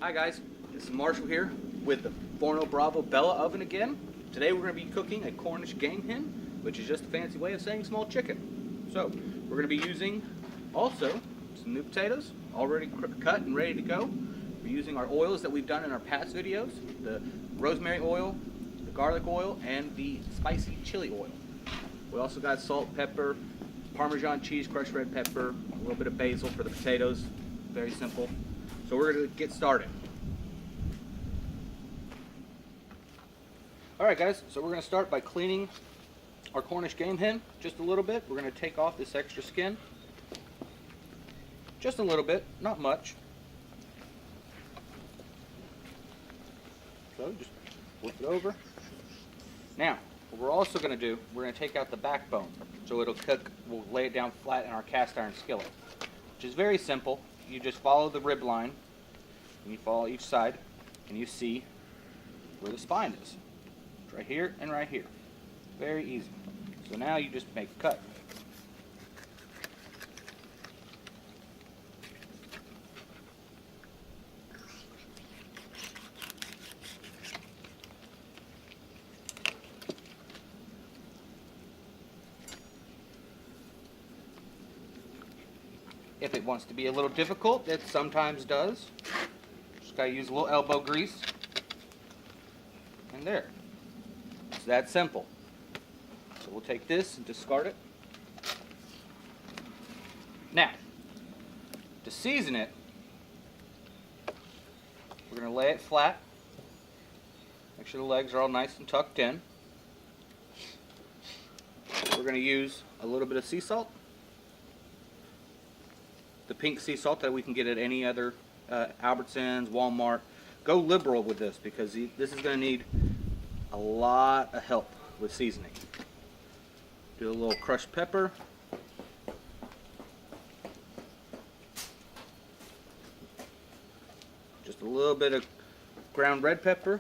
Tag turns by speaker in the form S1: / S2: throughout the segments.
S1: Hi guys, this is Marshall here with the Forno Bravo Bella oven again. Today we're going to be cooking a Cornish game hen, which is just a fancy way of saying small chicken. So we're going to be using also some new potatoes, already cut and ready to go. We're using our oils that we've done in our past videos, the rosemary oil, the garlic oil, and the spicy chili oil. We also got salt, pepper, Parmesan cheese, crushed red pepper, a little bit of basil for the potatoes. Very simple. So we're going to get started. Alright guys, so we're going to start by cleaning our Cornish game hen just a little bit. We're going to take off this extra skin. Just a little bit, not much. So just flip it over. Now, what we're also going to do, we're going to take out the backbone so it'll cook. We'll lay it down flat in our cast iron skillet, which is very simple. You just follow the rib line, and you follow each side, and you see where the spine is. It's right here and right here. Very easy. So now you just make a cut. If it wants to be a little difficult, it sometimes does. Just gotta use a little elbow grease. And there. It's that simple. So we'll take this and discard it. Now, to season it, we're gonna lay it flat. Make sure the legs are all nice and tucked in. We're gonna use a little bit of sea salt. The pink sea salt that we can get at any other Albertsons, Walmart. Go liberal with this because this is going to need a lot of help with seasoning. Do a little crushed pepper. Just a little bit of ground red pepper.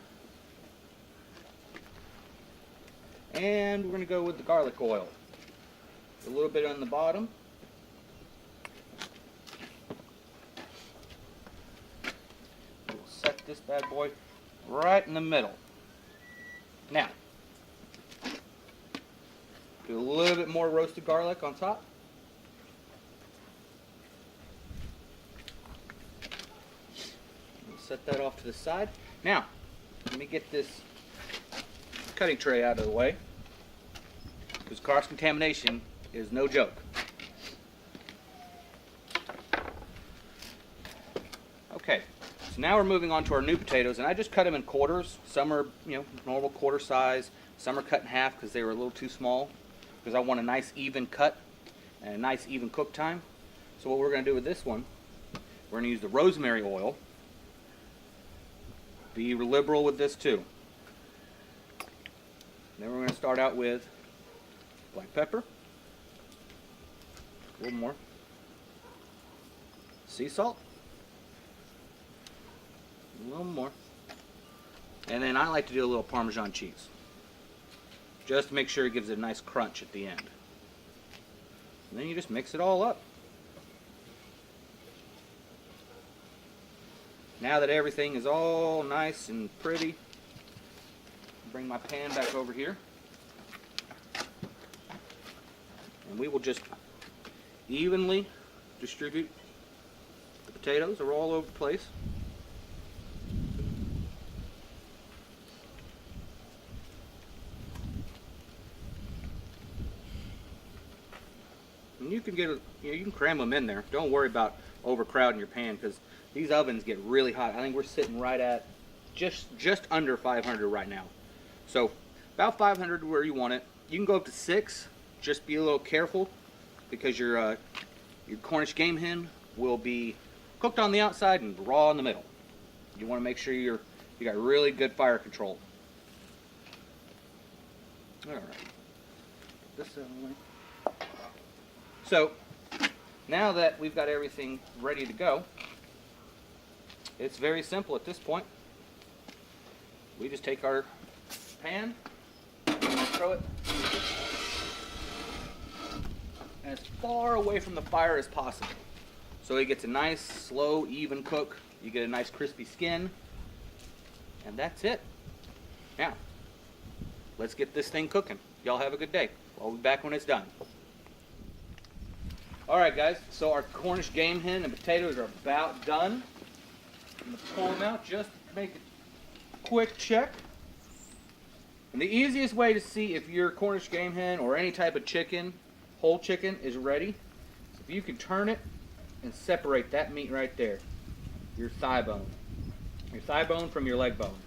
S1: And we're going to go with the garlic oil. A little bit on the bottom. This bad boy right in the middle. Now, do a little bit more roasted garlic on top. We'll set that off to the side. Now, let me get this cutting tray out of the way, because cross-contamination is no joke. Okay. So now we're moving on to our new potatoes, and I just cut them in quarters. Some are, normal quarter size. Some are cut in half because they were a little too small, because I want a nice even cut and a nice even cook time. So what we're going to do with this one, we're going to use the rosemary oil. Be liberal with this too. Then we're going to start out with black pepper, a little more, sea salt, a little more, and then I like to do a little Parmesan cheese just to make sure it gives it a nice crunch at the end. And then you just mix it all up. Now that everything is all nice and pretty, bring my pan back over here, and we will just evenly distribute the potatoes. They're all over the place. And you can you can cram them in there. Don't worry about overcrowding your pan, because these ovens get really hot. I think we're sitting right at just under 500 right now. So about 500 where you want it. You can go up to 6. Just be a little careful, because your Cornish game hen will be cooked on the outside and raw in the middle. You want to make sure you got really good fire control. All right. This way. So, now that we've got everything ready to go, it's very simple at this point. We just take our pan, throw it as far away from the fire as possible, so it gets a nice, slow, even cook You get a nice crispy skin, and that's it. Now, let's get this thing cooking. Y'all have a good day. I'll be back when it's done. Alright guys, so our Cornish game hen and potatoes are about done. I'm going to pull them out just to make a quick check. And the easiest way to see if your Cornish game hen or any type of chicken, whole chicken, is ready, is if you can turn it and separate that meat right there, your thigh bone. Your thigh bone from your leg bone.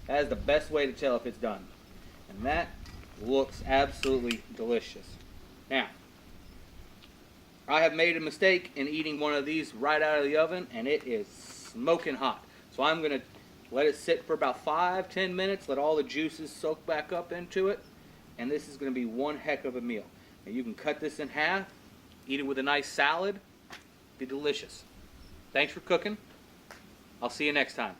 S1: That is the best way to tell if it's done. And that looks absolutely delicious. Now, I have made a mistake in eating one of these right out of the oven, and it is smoking hot. So I'm going to let it sit for about 5-10 minutes, let all the juices soak back up into it, and this is going to be one heck of a meal. And you can cut this in half, eat it with a nice salad, be delicious. Thanks for cooking. I'll see you next time.